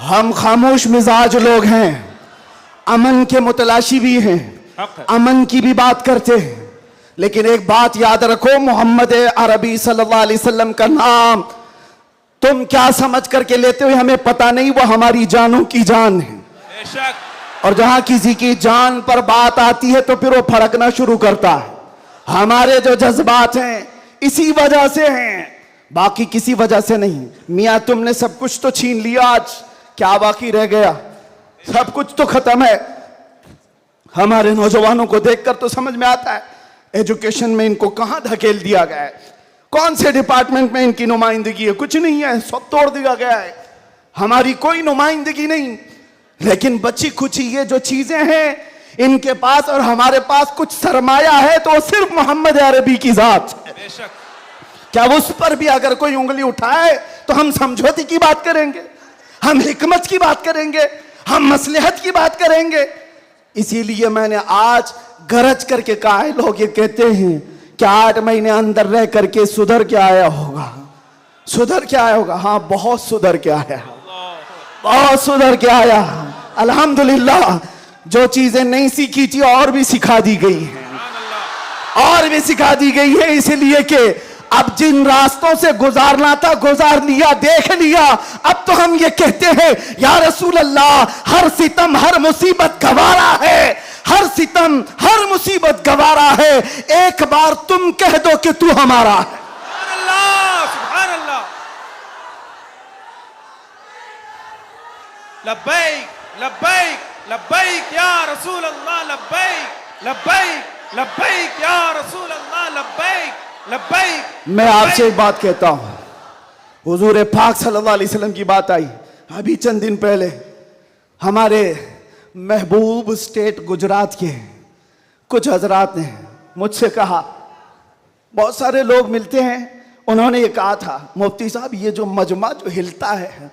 हम खामोश मिजाज लोग हैं, अमन के मुतलाशी भी हैं, अमन की भी बात करते हैं, लेकिन एक बात याद रखो, मोहम्मद अरबी सल्लल्लाहु अलैहि वसल्लम का नाम तुम क्या समझ करके लेते हो हमें पता नहीं, वो हमारी जानों की जान है। और जहां किसी की जान पर बात आती है तो फिर वो फड़कना शुरू करता है। हमारे जो जज्बात हैं इसी वजह से हैं, बाकी किसी वजह से नहीं। मियां तुमने सब कुछ तो छीन लिया, आज क्या बाकी रह गया? सब कुछ तो खत्म है। हमारे नौजवानों को देखकर तो समझ में आता है एजुकेशन में इनको कहां धकेल दिया गया है, कौन से डिपार्टमेंट में इनकी नुमाइंदगी है? कुछ नहीं है, सब तोड़ दिया गया है, हमारी कोई नुमाइंदगी नहीं। लेकिन बची खुची ये जो चीजें हैं इनके पास और हमारे पास कुछ सरमाया है तो सिर्फ मोहम्मद अरबी की जात है। क्या उस पर भी अगर कोई उंगली उठाए तो हम समझौते की बात करेंगे, हम हिकमत की बात करेंगे, हम मसलहत की बात करेंगे। इसीलिए मैंने आज गरज करके कहा है, लोग ये कहते हैं कि 8 महीने अंदर रह करके सुधर के आया होगा, सुधर के आया होगा। हाँ, बहुत सुधर के आया, बहुत सुधर के आया। अल्हम्दुलिल्लाह, जो चीजें नहीं सीखी थी और भी सिखा दी गई है, और भी सिखा दी गई है। इसलिए कि अब जिन रास्तों से गुजारना था गुजार लिया, देख लिया। अब तो हम ये कहते हैं या रसूल अल्लाह, हर सितम हर मुसीबत गवारा है, हर सितम हर मुसीबत गवारा है, एक बार तुम कह दो कि तू हमारा है। लब्बैक लब्बैक लब्बैक या रसूल अल्लाह, लब्बैक लब्बैक लब्बैक या रसूल अल्लाह, लब्बैक लब्बैक। मैं आपसे एक बात कहता हूं, हुजूर पाक सल्लल्लाहु अलैहि वसल्लम की बात आई अभी चंद दिन पहले। हमारे महबूब स्टेट गुजरात के कुछ हजरात ने मुझसे कहा, बहुत सारे लोग मिलते हैं, उन्होंने ये कहा था, मुफ्ती साहब ये जो मजमा जो हिलता है,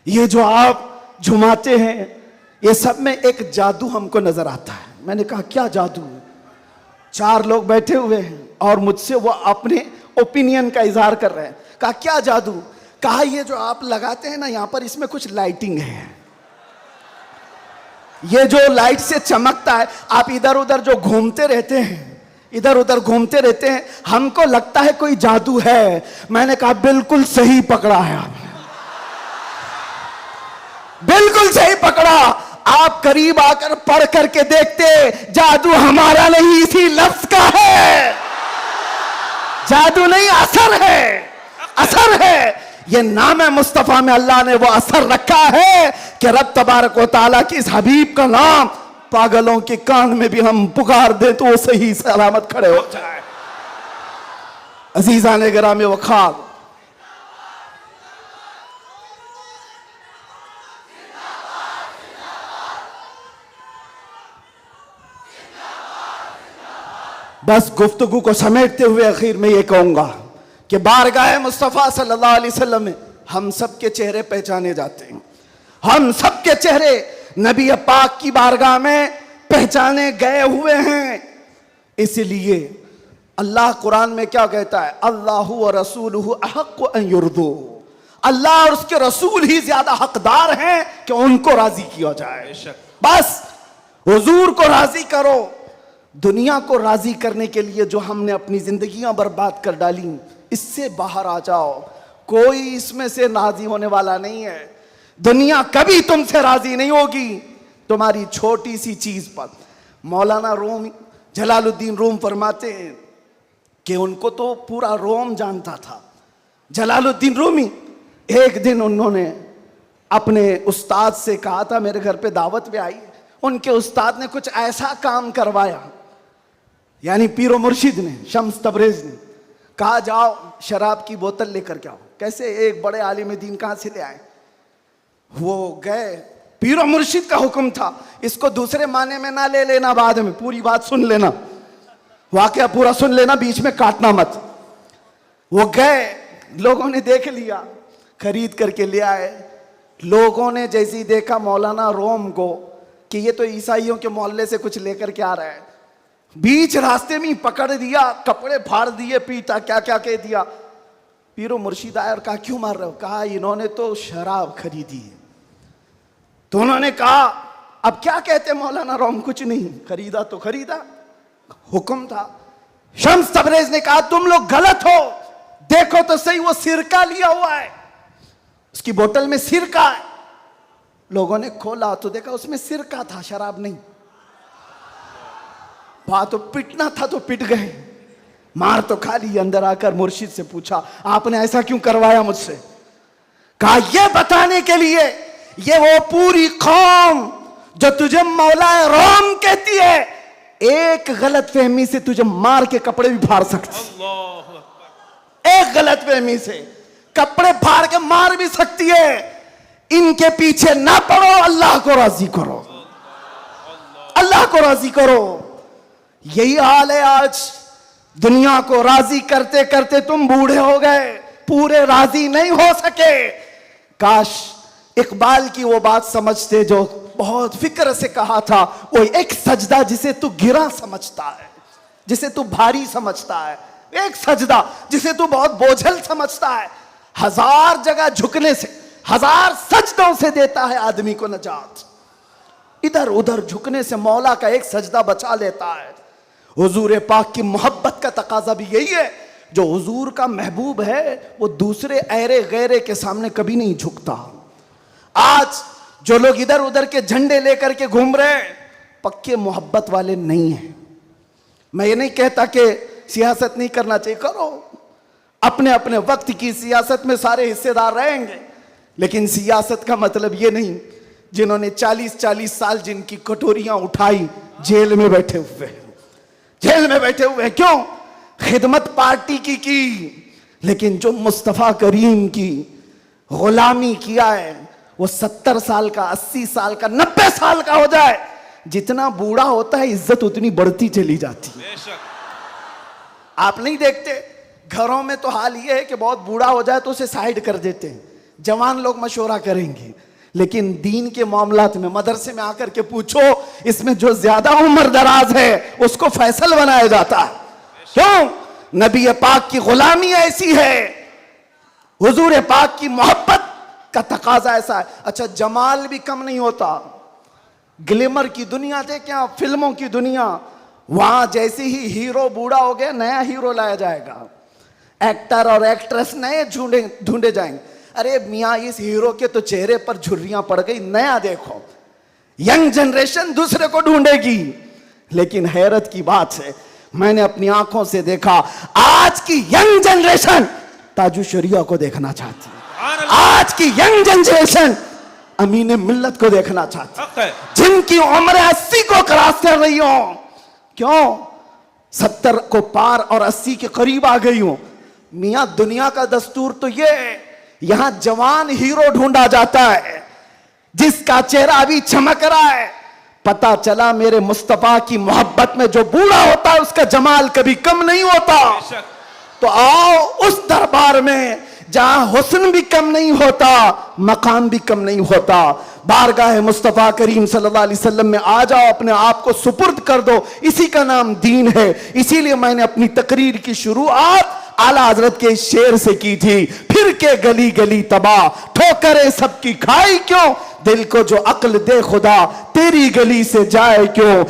ये जो आप झुमाते हैं, ये सब में एक जादू हमको नजर आता है। मैंने कहा क्या जादू? 4 लोग बैठे हुए हैं और मुझसे वो अपने ओपिनियन का इजहार कर रहे हैं। कहा क्या जादू? कहा ये जो आप लगाते हैं ना यहाँ पर, इसमें कुछ लाइटिंग है, ये जो लाइट से चमकता है, आप इधर उधर जो घूमते रहते हैं, इधर उधर घूमते रहते हैं, हमको लगता है कोई जादू है। मैंने कहा बिल्कुल सही पकड़ा है आपने, बिल्कुल सही पकड़ा। आप करीब आकर पढ़ करके देखते, जादू हमारा नहीं इसी लफ्ज का है, जादू नहीं असर है, असर है। ये नाम है मुस्तफा में अल्लाह ने वो असर रखा है कि रब तबारक व तआला की इस हबीब का नाम पागलों के कान में भी हम पुकार दे तो वो सही सलामत खड़े हो जाए। अजीजान गिरामी वखार, बस गुफ्तगू को समेटते हुए आखिर में ये कहूंगा कि बारगाह मुस्तफ़ा सल्लल्लाहु अलैहि वसल्लम में हम सब के चेहरे पहचाने जाते हैं, हम सब के चेहरे नबी पाक की बारगाह में पहचाने गए हुए हैं। इसलिए अल्लाह कुरान में क्या कहता है, अल्लाहु व रसूलुहु अहक्कु अन युर्दू, अल्लाह और उसके रसूल ही ज्यादा हकदार हैं कि उनको राजी किया जाए। बस हुजूर को राजी करो। दुनिया को राजी करने के लिए जो हमने अपनी जिंदगियां बर्बाद कर डाली, इससे बाहर आ जाओ। कोई इसमें से राजी होने वाला नहीं है। दुनिया कभी तुमसे राजी नहीं होगी तुम्हारी छोटी सी चीज पर। मौलाना रूम जलालुद्दीन रूम फरमाते हैं कि उनको तो पूरा रोम जानता था। जलालुद्दीन रूमी, एक दिन उन्होंने अपने उस्ताद से कहा था, मेरे घर पे दावत पे आई, उनके उस्ताद ने कुछ ऐसा काम करवाया, यानी पीरो मुर्शिद ने, शम्स तबरेज ने कहा जाओ शराब की बोतल लेकर के आओ। कैसे? एक बड़े आलिम दीन कहां से ले आए? वो गए, पीरो मुर्शिद का हुक्म था, इसको दूसरे माने में ना ले लेना, बाद में पूरी बात सुन लेना, वाकया पूरा सुन लेना, बीच में काटना मत। वो गए, लोगों ने देख लिया, खरीद करके ले आए। लोगों ने जैसे ही देखा मौलाना रोम को कि ये तो ईसाइयों के मोहल्ले से कुछ लेकर के आ रहा है, बीच रास्ते में पकड़ दिया, कपड़े फाड़ दिए, पीटा, क्या क्या कह दिया। पीरो मुर्शिद आया और कहा क्यों मार रहे हो? कहा इन्होंने तो शराब खरीदी है। तो उन्होंने कहा अब क्या कहते मौलाना रोम, कुछ नहीं, खरीदा तो खरीदा, हुक्म था। शम्स तबरेज ने कहा तुम लोग गलत हो, देखो तो सही वो सिरका लिया हुआ है, उसकी बोतल में सिरका है। लोगों ने खोला तो देखा उसमें सिरका था, शराब नहीं। वहां तो पिटना था तो पिट गए, मार तो खा ली। अंदर आकर मुर्शिद से पूछा आपने ऐसा क्यों करवाया मुझसे? कहा यह बताने के लिए ये वो पूरी कौम जो तुझे मौलाए रोम कहती है, एक गलत फहमी से तुझे मार के कपड़े भी फाड़ सकती, एक गलत फहमी से कपड़े फाड़ के मार भी सकती है। इनके पीछे ना पड़ो, अल्लाह को राजी करो, अल्लाह को राजी करो। यही हाल है आज, दुनिया को राजी करते करते तुम बूढ़े हो गए, पूरे राजी नहीं हो सके। काश इकबाल की वो बात समझते जो बहुत फिक्र से कहा था, वो एक सजदा जिसे तू गिरा समझता है, जिसे तू भारी समझता है, एक सजदा जिसे तू बहुत बोझल समझता है, हजार जगह झुकने से, हजार सजदों से देता है आदमी को नजात। इधर उधर झुकने से मौला का एक सजदा बचा लेता है। हुजूर पाक की मोहब्बत का तकाजा भी यही है, जो हुजूर का महबूब है वो दूसरे ऐरे गैरे के सामने कभी नहीं झुकता। आज जो लोग इधर उधर के झंडे लेकर के घूम रहे हैं, पक्के मोहब्बत वाले नहीं हैं। मैं ये नहीं कहता कि सियासत नहीं करना चाहिए, करो, अपने अपने वक्त की सियासत में सारे हिस्सेदार रहेंगे, लेकिन सियासत का मतलब ये नहीं जिन्होंने 40-40 साल जिनकी कटोरियां उठाई जेल में बैठे हुए हैं, जेल में बैठे हुए हैं। क्यों? खिदमत पार्टी की, लेकिन जो मुस्तफा करीम की गुलामी किया है वो 70 साल का, 80 साल का, 90 साल का हो जाए, जितना बूढ़ा होता है इज्जत उतनी बढ़ती चली जाती है। आप नहीं देखते घरों में तो हाल ये है कि बहुत बूढ़ा हो जाए तो उसे साइड कर देते हैं, जवान लोग मशवरा करेंगे, लेकिन दीन के मामलात में मदरसे में आकर के पूछो, इसमें जो ज्यादा उम्र दराज है उसको फैसल बनाया जाता है। क्यों? नबी पाक की गुलामी ऐसी है, हुजूर पाक की मोहब्बत का तकाजा ऐसा है। अच्छा, जमाल भी कम नहीं होता, ग्लैमर की दुनिया देखें आप, फिल्मों की दुनिया, वहां जैसे ही हीरो बूढ़ा हो गया नया हीरो लाया जाएगा, एक्टर और एक्ट्रेस नए ढूंढे जाएंगे। अरे मियाँ इस हीरो के तो चेहरे पर झुर्रियां पड़ गई, नया देखो। यंग जनरेशन दूसरे को ढूंढेगी, लेकिन हैरत की बात है मैंने अपनी आंखों से देखा, आज की यंग जनरेशन ताजु शरिया को देखना चाहती है, आज की यंग जनरेशन अमीन मिल्लत को देखना चाहती है, जिनकी उम्र 80 को क्रॉस कर रही हो। क्यों? 70 को पार और 80 के करीब आ गई हूं। मियां दुनिया का दस्तूर तो ये है, यहां जवान हीरो ढूंढा जाता है जिसका चेहरा अभी चमक रहा है। पता चला मेरे मुस्तफा की मोहब्बत में जो बूढ़ा होता है उसका जमाल कभी कम नहीं होता। तो आओ उस दरबार में जहां हुस्न भी कम नहीं होता, मकाम भी कम नहीं होता। बारगाह मुस्तफा करीम सल्लल्लाहु अलैहि वसल्लम में आ जाओ, अपने आप को सुपुर्द कर दो, इसी का नाम दीन है। इसीलिए मैंने अपनी तकरीर की शुरुआत आला हजरत के शेर से की थी, फिर के गली गली तबाह ठोकरें सबकी खाई क्यों, दिल को जो अक्ल दे खुदा तेरी गली से जाए क्यों,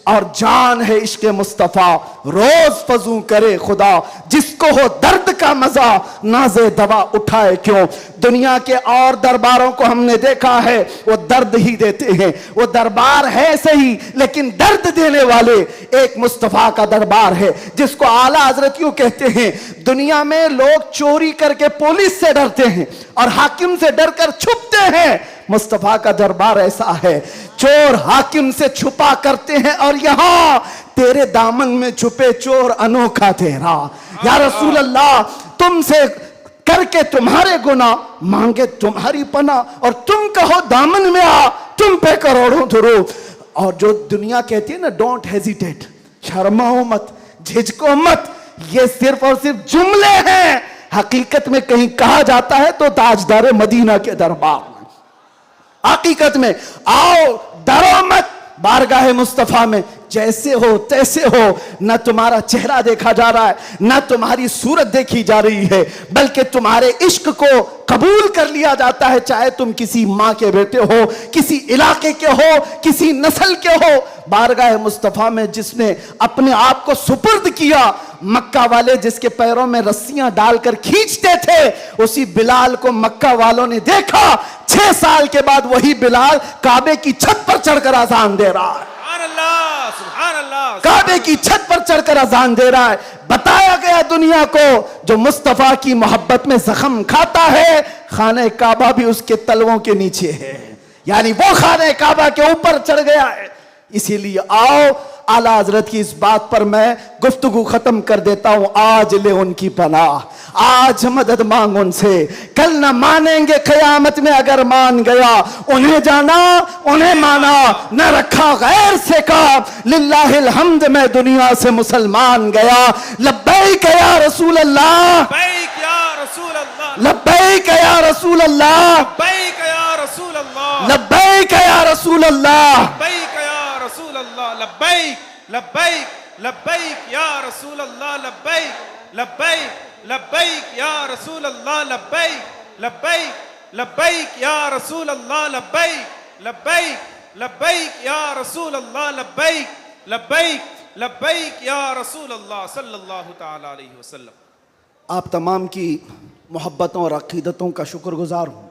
और जान है इश्क मुस्तफा रोज फजू करे खुदा, जिसको हो दर्द का मजा नाजे दवा उठाए क्यों। दुनिया के और दरबारों को हमने देखा है वो दर्द ही देते हैं, वो दरबार है सही लेकिन दर्द देने वाले एक मुस्तफा का दरबार है, जिसको आला हजरत यूं कहते हैं, दुनिया में लोग चोरी करके पुलिस से डरते हैं और हाकिम से डरकर छुपते हैं, मुस्तफा का दरबार ऐसा है, चोर हाकिम से छुपा करते हैं और यहां तेरे दामन में छुपे चोर अनोखा तेरा। या रसूल अल्लाह, तुमसे करके तुम्हारे गुनाह मांगे तुम्हारी पना, और तुम कहो दामन में आ तुम पे करोड़ों धरो। और जो दुनिया कहती है ना डोंट हेजिटेट, शर्माओ मत, झिझको मत, ये सिर्फ और सिर्फ जुमले हैं। हकीकत में कहीं कहा जाता है तो ताजदार मदीना के दरबार में, हकीकत में आओ डरो मत, बारगाह मुस्तफा में जैसे हो तैसे हो, न तुम्हारा चेहरा देखा जा रहा है, न तुम्हारी सूरत देखी जा रही है, बल्कि तुम्हारे इश्क को कबूल कर लिया जाता है, चाहे तुम किसी माँ के बेटे हो, किसी इलाके के हो, किसी नस्ल के हो। बारगाह मुस्तफा में जिसने अपने आप को सुपुर्द किया, मक्का वाले जिसके पैरों में रस्सियां डालकर खींचते थे, उसी बिलाल को मक्का वालों ने देखा। 6 साल के बाद वही बिलाल काबे की छत पर चढ़कर अजान दे रहा है। सुभान अल्लाह, काबे की छत पर चढ़कर अजान दे रहा है। बताया गया दुनिया को, जो मुस्तफा की मोहब्बत में जख्म खाता है, खाने काबा भी उसके तलवों के नीचे है, यानी वो खाने काबा के ऊपर चढ़ गया है। इसीलिए आओ, आला हजरत की इस बात पर मैं गुफ्तगू खत्म कर देता हूं। आज ले उनकी पनाह, आज मदद मांग उनसे, कल न मानेंगे कयामत में अगर मान गया। उन्हें जाना, उन्हें माना, न रखा गैर से काम, लिल्लाहिल हम्द मैं दुनिया से मुसलमान गया। लब्बैक या रसूल अल्लाह, लब्बैक या रसूल अल्लाह, लब्बैक या रसूल अल्लाह, लब्बैक या रसूल अल्लाह, लब्बैक या रसूल अल्लाह, लब्बैक या रसूल अल्लाह, लब्बैक लब्बैक लब्बैक या रसूल अल्लाह, लब्बैक लब्बैक लब्बैक या रसूल अल्लाह, लब्बैक लब्बैक लब्बैक या रसूल अल्लाह, लब्बैक लब्बैक लब्बैक या रसूल अल्लाह, लब्बैक लब्बैक लब्बैक या रसूल अल्लाह सल्लल्लाहु तआला अलैहि वसल्लम। आप तमाम की मोहब्बतों और अक़ीदतों का शुक्रगुजार हूँ।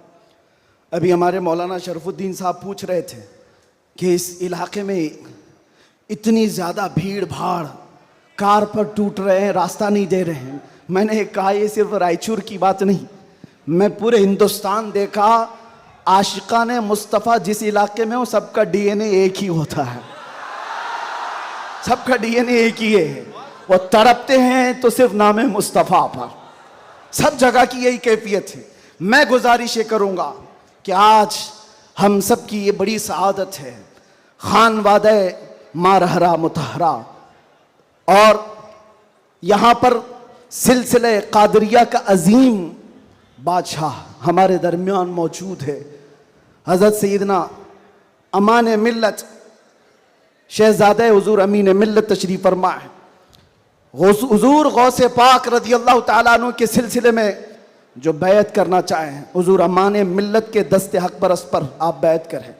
अभी हमारे मौलाना शरफुद्दीन साहब पूछ रहे थे कि इस इलाके में इतनी ज़्यादा भीड़ भाड़, कार पर टूट रहे हैं, रास्ता नहीं दे रहे हैं। मैंने कहा ये सिर्फ रायचूर की बात नहीं, मैं पूरे हिंदुस्तान देखा, आशिकाने मुस्तफ़ा जिस इलाके में हो सबका डीएनए एक ही होता है, सबका डीएनए एक ही है। वो तड़पते हैं तो सिर्फ नाम मुस्तफ़ा पर, सब जगह की यही कैफियत है। मैं गुजारिश ये करूँगा कि आज हम सब की ये बड़ी सआदत है, खान वादे मारहरा मुतहरा, और यहाँ पर सिलसिले कादरिया का अजीम बादशाह हमारे दरमियान मौजूद है। हज़रत सैयदना अमान मिल्लत शहज़ादे हुज़ूर अमीन मिल्लत तशरीफ़ फरमा है। हुज़ूर गौसे पाक रज़ी अल्लाह तआला अन्हु के सिलसिले में जो बैत करना चाहें, हुज़ूर अमान मिल्लत के दस्ते हक बरस पर आप बैत करें।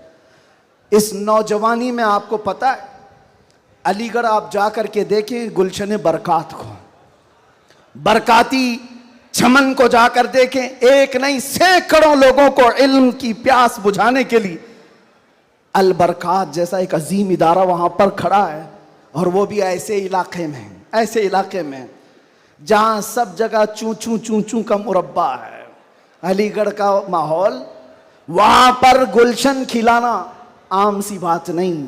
इस नौजवानी में आपको पता है, अलीगढ़ आप जा कर के देखें गुलशन बरकात को, बरकाती चमन को जाकर देखें, एक नहीं सैकड़ों लोगों को इल्म की प्यास बुझाने के लिए अल बरकात जैसा एक अजीम इदारा वहाँ पर खड़ा है। और वो भी ऐसे इलाके में, ऐसे इलाके में जहाँ सब जगह चूं चूं चूं चूं का मुरब्बा है। अलीगढ़ का माहौल, वहाँ पर गुलशन खिलाना आम सी बात नहीं।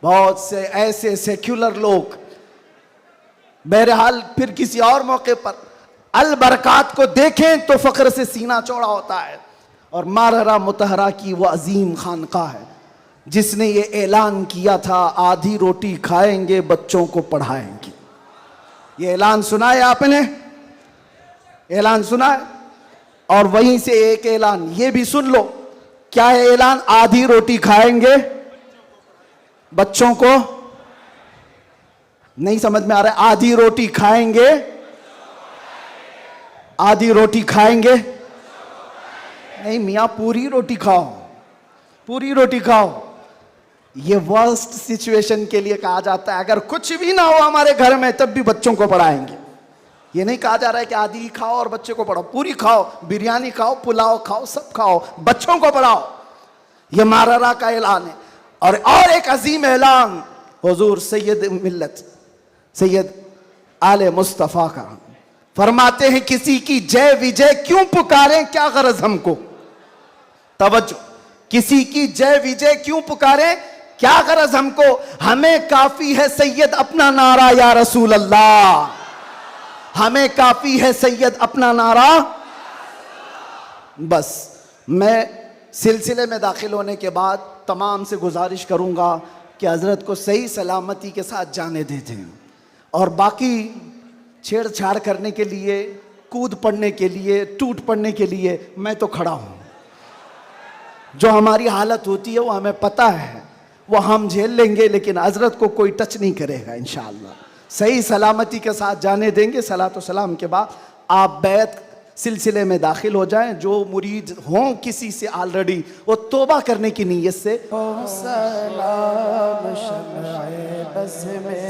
बहुत से ऐसे सेक्युलर लोग, बहरहाल फिर किसी और मौके पर अल बरकात को देखें तो फ़ख्र से सीना चौड़ा होता है। और मारहरा मुतहरा की वो अजीम खानका है जिसने ये ऐलान किया था, आधी रोटी खाएंगे बच्चों को पढ़ाएंगे। ये ऐलान सुना है आपने, ऐलान सुना है। और वहीं से एक ऐलान ये भी सुन लो, क्या है ऐलान? आधी रोटी खाएंगे बच्चों को, नहीं समझ में आ रहा है? आधी रोटी खाएंगे, आधी रोटी खाएंगे, नहीं मियाँ पूरी रोटी खाओ, पूरी रोटी खाओ। ये वर्स्ट सिचुएशन के लिए कहा जाता है। अगर कुछ भी ना हो हमारे घर में तब भी बच्चों को पढ़ाएंगे। ये नहीं कहा जा रहा है कि आधी खाओ और बच्चे को पढ़ाओ, पूरी खाओ, बिरयानी खाओ, पुलाव खाओ, सब खाओ, बच्चों को पढ़ाओ। ये मारहरा का ऐलान है। और एक अजीम ऐलान हुजूर सैयद मिल्लत सैयद आले मुस्तफ़ा का, फरमाते हैं किसी की जय विजय क्यों पुकारें, क्या गरज हमको। तवज्जो, किसी की जय विजय क्यों पुकारें, क्या गरज हमको, हमें काफी है सैयद अपना नारा या रसूल अल्लाह, हमें काफी है सैयद अपना नारा। बस मैं सिलसिले में दाखिल होने के बाद तमाम से गुजारिश करूंगा कि हजरत को सही सलामती के साथ जाने देते हैं, और बाकी छेड़छाड़ करने के लिए, कूद पड़ने के लिए, टूट पड़ने के लिए मैं तो खड़ा हूं। जो हमारी हालत होती है वो हमें पता है, वो हम झेल लेंगे, लेकिन हजरत को कोई टच नहीं करेगा इंशाअल्लाह। सही सलामती के साथ जाने देंगे। सलातो सलाम के बाद आप बैत सिलसिले में दाखिल हो जाएं। जो मुरीद हों किसी से ऑलरेडी, वो तौबा करने की नीयत से सलाम शम्ए बस में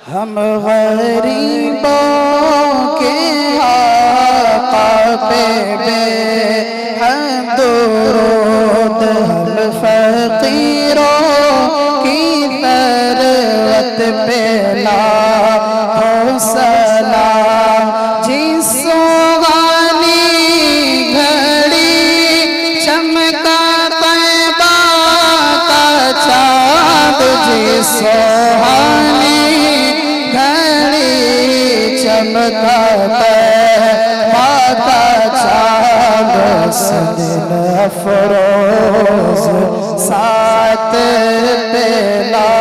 हम गरीबों के आका पे बेहदुरूद, हम फकीरों की तरवत पे लाखों सलाम। जिस सुहानी घड़ी चमका तैबा का चाँद, जिस सुहानी चमका तैबा चाँद, सदिन अफरोज सात पेला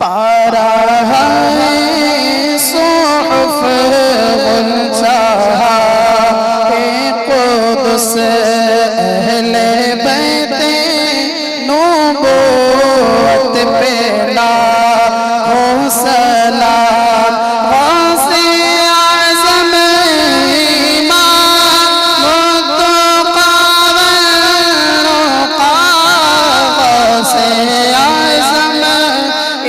पारा है सुहuf गुलचा कुदस अहले बैते नबूवत पेला हो सलाम। गौसे आज़म इमाम मुत्तक़ा वल्नुक़ा, गौसे आज़म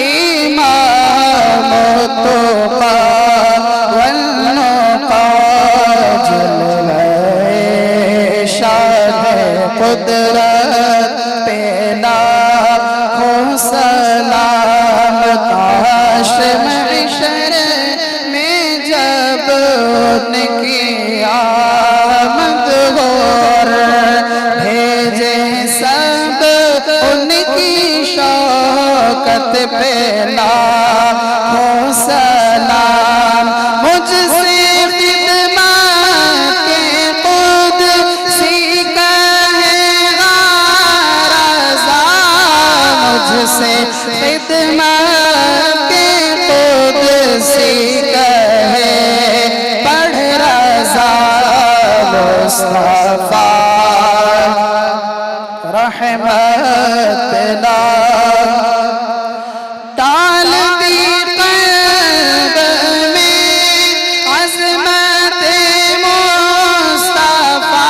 इमाम मुत्तक़ा वल्नुक़ा, जलवे शान कुदरत पे लाखों सलाम। काश महशर में जब उनकी आमद हो, भेजे सब उनकी शौकत पे लाखों सलाम। मुझसे खिदमत के कुदसी कहेगा रज़ा, मुझसे खिदमत के कुदसी कहे पढ़ रज़ा। मुस्तफा रहमत ला डाल दी क़ल्ब में अज़मत मुस्तफा,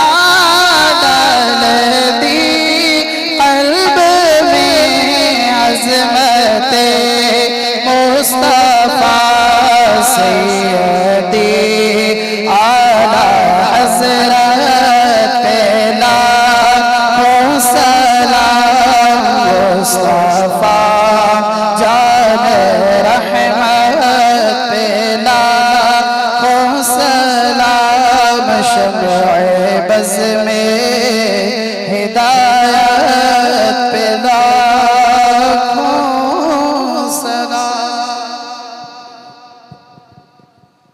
डाल दी क़ल्ब में अज़मत मुस्तफा। सैयदी आला हज़रत पे लाखों सलाम। मुस्तफा जान रहमत पे लाखों सलाम। शम्ए बज़ में हिदायत पे लाखों सलाम।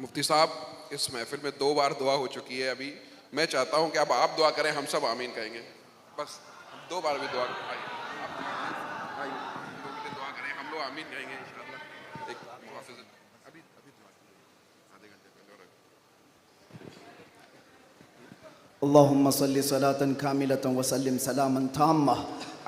मुफ्ती साहब, इस महफिल में 2 बार दुआ हो चुकी है। अभी मैं चाहता हूं कि अब आप दुआ करें, हम सब आमीन कहेंगे। बस 2 बार भी दुआ आइए, 2 मिनट दुआ करें, हम लोग आमीन कहेंगे इंशाअल्लाह। एक मुहाफ़िज़ अभी दुआ आधे घंटे पहले और अल्लाहुम्मा सल्लि सलातन कामिलतन व सल्लिम सलामन ताम्मा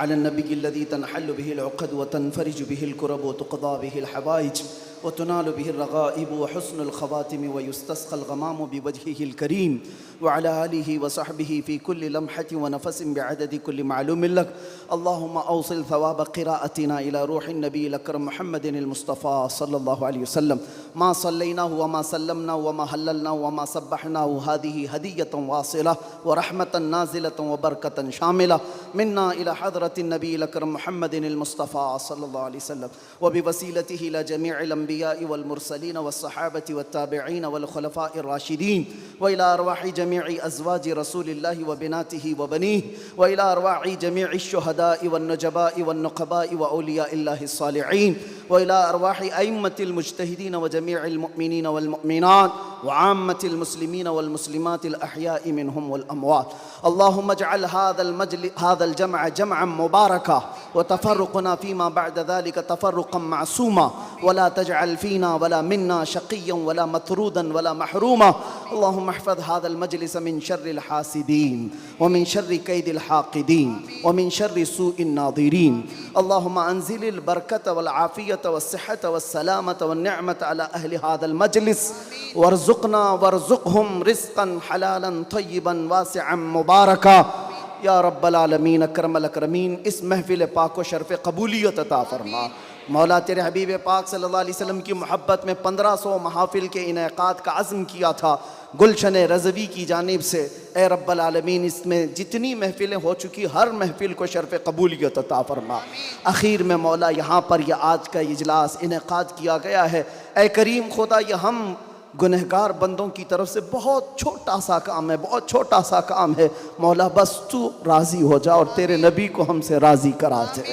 अला नबिय्यिल लज़ी तनहल्लु बिहिल उक़द व तनफ़रिजु बिहिल कुरब व तुक़दा बिहिल हवाइज व तुनालु बिहिर रग़ाइब व हुस्नुल ख़वातिम व युस्तस्क़ल ग़मामु बिवजहिहिल करीम व अला आलिहि व सहबिहि फ़ी कुल्लि लम्हतिन व नफ़सिन बिअददि कुल्लि मालूमिन लक। अल्लाहुम्मा औसिल थवाब क़िराअतिना इला रूहिन नबिय्यिल अकरम मुहम्मदिनिल मुस्तफ़ा सल्लल्लाहु अलैहि वसल्लम। मा सल्लैनाहु व मा सल्लमनाहु व मा हल्ललनाहु व मा सब्बहनाहु हादिहि हदिय्यतुन वासिला व रहमतन नाज़िलतुन व बरकतन शामिला मिन्ना इला हज़रतिन नबिय्यिल अकरम मुहम्मदिनिल मुस्तफ़ा सल्लल्लाहु अलैहि वसल्लम व बिवसीलतिहि इला जमीइल अंबिया'i वल मुरसलीन वस सहाबति वत ताबिईन वल खुलफ़ाइर राशिदीन व इला अरवाहि जमीइ अज़वाजि रसूलिल्लाहि व बिनातिहि व बनीहि व इला अरवाहि जमीइ शुहदा'i वन नजबा'i वन नुक़बा'i व औलिया'iल्लाहिस सालिहीन व इला अरवाहि अइम्मतिल मुज्तहिदीन व जमीइल मुअमिनीन वल मुअमिनात व आम्मतिल मुस्लिमीन वल मुस्लिमातिल अहयाइ मिनहुम वल अमवात। अल्लाहुम्मा जअल हादल जमअ जमअन मुबारका व तफर्रुक़ना फ़ीमा बअद ज़ालिका तफर्रुक़न मासूमा वला तजअल फ़ीना वला मिन्ना शक़िय्यन वला मतरूदन वला महरूमा। अल्लाहुम्मा अहफ़ज़ हादल मजलिस मिन शर्रिल हासिदीन व मिन शर्रि कैदिल हाक़िदीन व मिन शर्रि सूइन नाज़िरीन। अल्लाहुम्मा अंज़िलिल बरकत वल आफ़ियत वस्सिहत वस्सलामत वन्निअमत अला अहलि हादल मजलिस वर्ज़ुक़ना वर्ज़ुक़हुम रिज़्क़न हलालन तय्यिबन वासिअन मुबारका या रब्बल आलमीन अकरमल अकरमीन। इस महफ़िल पाक को शर्फ़ कबूलियत अता फ़रमा। मौला तेरे हबीब पाक सल्लल्लाहु अलैहि वसल्लम की मोहब्बत में 1500 महाफ़िल के इनेक़ाद का अज़्म किया था गुलशन रज़वी की जानिब से। ए रब्बल आलमीन, इसमें जितनी महफ़िलें हो चुकी हर महफ़िल को शर्फ़ कबूलियत अता फ़रमा। आखिर में मौला यहाँ पर यह आज का इजलास इनेक़ाद किया गया है। ए करीम खुदा, यह हम गुनहगार बंदों की तरफ से बहुत छोटा सा काम है, बहुत छोटा सा काम है। मौला बस तू राज़ी हो जा और तेरे नबी को हमसे राज़ी करा दे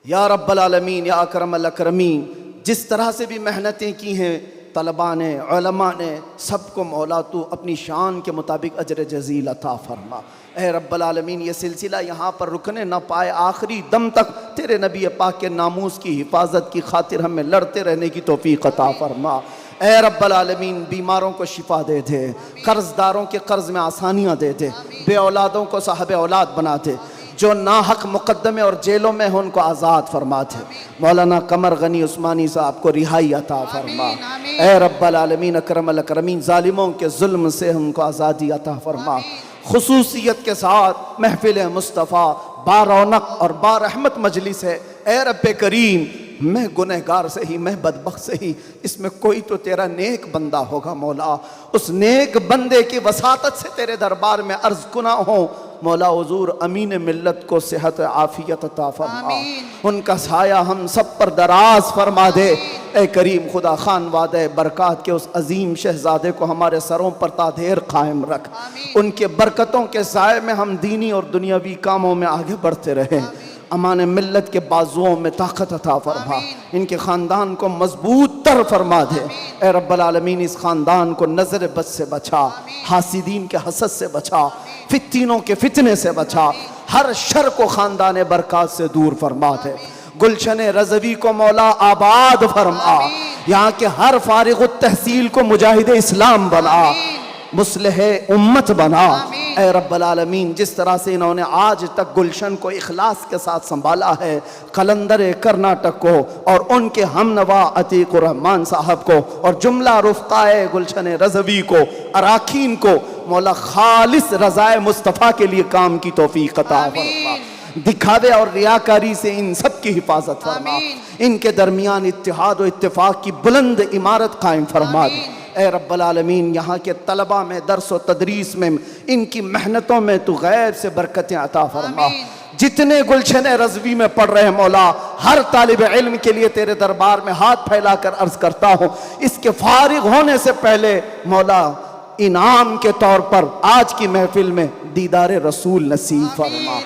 या रब्बल आलमीन या अकरमल अकरमीन। जिस तरह से भी मेहनतें की हैं तलबा ने, उलमा ने, सबको मौला तू अपनी शान के मुताबिक अजर जज़ील अता फ़रमा। ए रब्बल आलमीन, ये सिलसिला यहाँ पर रुकने न पाए, आखिरी दम तक तेरे नबी पाक के नामूस की हिफाजत की खातिर हमें लड़ते रहने की तौफ़ीक़ अता फ़रमा। ए रब्बल आलमीन, बीमारों को शिफा दे दे, कर्ज़दारों के कर्ज़ में आसानियाँ दे दे, बे औलादों को साहब औलाद बना दे, जो नाहक मुकद्दमे और जेलों में हो उनको आज़ाद फरमा दे। मौलाना कमर गनी उस्मानी साहब को रिहाई अता फरमा। ए रब्बल आलमीन अकरमल अकरमीन, ज़ालिमों के जुल्म से उनको आज़ादी अता फरमा। खुसूसियत के साथ महफिल मुस्तफ़ा बारौनक और बारहमत मजलिस है। ए रब्बे करीम, मैं गुनहगार से ही, मैं बदबख्त से ही, इसमें कोई तो तेरा नेक बंदा होगा मौला। उस नेक बंदे की वसातत से तेरे दरबार में अर्ज़ कुना हो मौला हुज़ूर अमीन मिल्लत को सेहत आफियत अता फरमा, उनका साया हम सब पर दराज फरमा दे। ए करीम खुदा, खान वादे बरक़ात के उस अजीम शहजादे को हमारे सरों पर तादेर कायम रख। उनके बरकतों के साए में हम दीनी और दुनियावी कामों में आगे बढ़ते रहें। अमान मिल्लत के बाजुओं में ताकत अता फरमा, इनके ख़ानदान को मजबूत तर फरमा दे। ए रब्बल आलमीन, इस ख़ानदान को नज़र बद से बचा, हासिदीन के हसद से बचा, फित्तीनों के फितने से बचा, हर शर को ख़ानदान बरक़ात से दूर फरमा दे। गुलशन रज़वी को मौला आबाद फरमा, यहाँ के हर फारिग़ तहसील को मुजाहिद इस्लाम बना, मुस्लिह उम्मत बना। ए रब्बल आलमीन, जिस तरह से इन्होंने आज तक गुलशन को इखलास के साथ संभाला है, कलंदर कर्नाटक को और उनके हमनवा अतीकुर रहमान साहब को और जुमला रुफ़क़ाए गुलशन रज़वी को, अराकीन को मौला खालिस रज़ाए मुस्तफ़ा के लिए काम की तौफ़ीक़ अता फरमा। दिखावे और रियाकारी से इन सब की हिफाजत फरमा। इनके दरमियान इत्तिहाद और इत्तिफ़ाक़ की बुलंद इमारत कायम फरमा दे। ए रब्बल आलमीन, यहाँ के तलबा में, दर्स व तदरीस में, इनकी मेहनतों में तू गैब से बरकतें अता फरमा। जितने गुलशन रज़वी में पढ़ रहे हैं मौला, हर तालिब इल्म के लिए तेरे दरबार में हाथ फैलाकर अर्ज़ करता हूँ, इसके फारिग होने से पहले मौला इनाम के तौर पर आज की महफिल में दीदार रसूल नसीब फरमा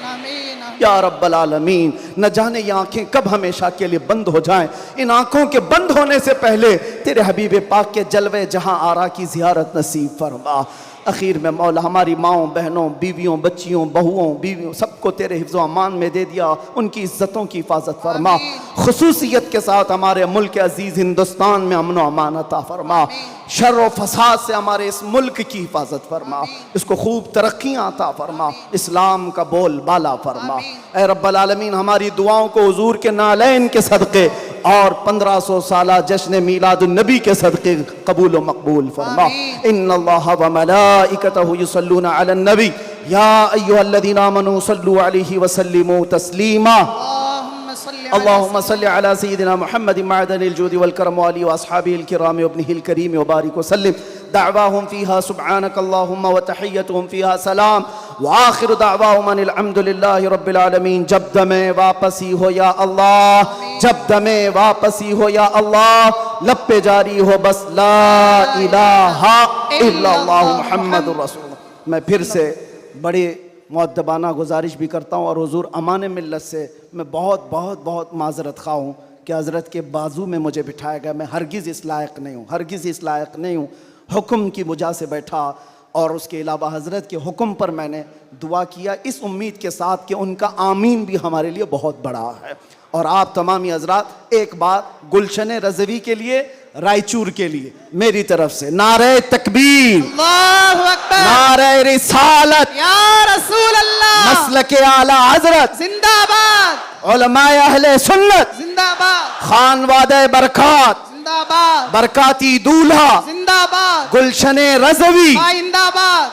या रब्बल आलमीन। न जाने ये आँखें कब हमेशा के लिए बंद हो जाएं। इन आँखों के बंद होने से पहले तेरे हबीब पाक के जलवे जहां आरा की ज़ियारत नसीब फरमा। आखिर में मौला हमारी माओं, बहनों, बीवियों, बच्चियों, बहुओं, बीवियों, सबको तेरे हिफ्ज़ व अमान में दे दिया। उनकी इज़्ज़तों की हिफाजत फरमा। खुसूसियत के साथ हमारे मुल्क अज़ीज़ हिंदुस्तान में अमन व अमान अता फरमा। शर व फसाद से हमारे इस मुल्क की हिफाजत फरमा, इसको खूब तरक्कियाँ अता फरमा, इस्लाम का बोल बाला फरमा। ए रब्बल आलमीन, हमारी दुआओं को हुजूर के नालैन के सदक़े और 1500 साला जश्न मीलादुन नबी के सदक़े कबूल व मकबूल फरमा। इन्नल्लाह व मलाइकतहु युसल्लूना अलन नबी या अय्युहल्लज़ीना आमनू सल्लू अलैहि व सल्लिमू तस्लीमा। अल्लाहुम्मा सल्लि अला सय्यिदिना मुहम्मदिन मअदनिल जूदि वल करम व आलिहि व अस्हाबिहिल किराम व इब्निहिल करीम व बारिक व सल्लिम। दअवाहुम फीहा सुब्हानक अल्लाहुम्मा व तहिय्यतुहुम फीहा सलाम व आखिरु दअवाहुम अनिल हम्दुलिल्लाहि रब्बिल आलमीन। जब दमे वापसी हो या अल्लाह, जब दमे वापसी हो या अल्लाह, लब पे जारी हो बस ला इलाहा इल्लल्लाह मुहम्मदुर रसूलुल्लाह। मैं फिर से बड़े मुअद्दबाना गुजारिश भी करता हूँ और हुजूर अमान मिल्लत से मैं बहुत बहुत बहुत माजरत खा हूँ कि हज़रत के बाजू में मुझे बिठाया गया। मैं हरगिज़ इस लायक नहीं हूँ, हरगिज़ इस लायक नहीं हूँ। हुक्म की वजह से बैठा और उसके अलावा हज़रत के हुक्म पर मैंने दुआ किया, इस उम्मीद के साथ कि उनका आमीन भी हमारे लिए बहुत बड़ा है। और आप तमामी हज़रात एक बार गुलशन रज़वी के लिए, रायचूर के लिए मेरी तरफ से नारे तकबीर, अल्लाहु अकबर, नारे रिसालत, या रसूल अल्लाह, मसलके आला हज़रत, जिंदाबाद, उलमाए अहले सुन्नत, जिंदाबाद, खानवादे बरकात, जिंदाबाद, बरकाती दूल्हा, जिंदाबाद, गुलशन रज़वी, जिंदाबाद,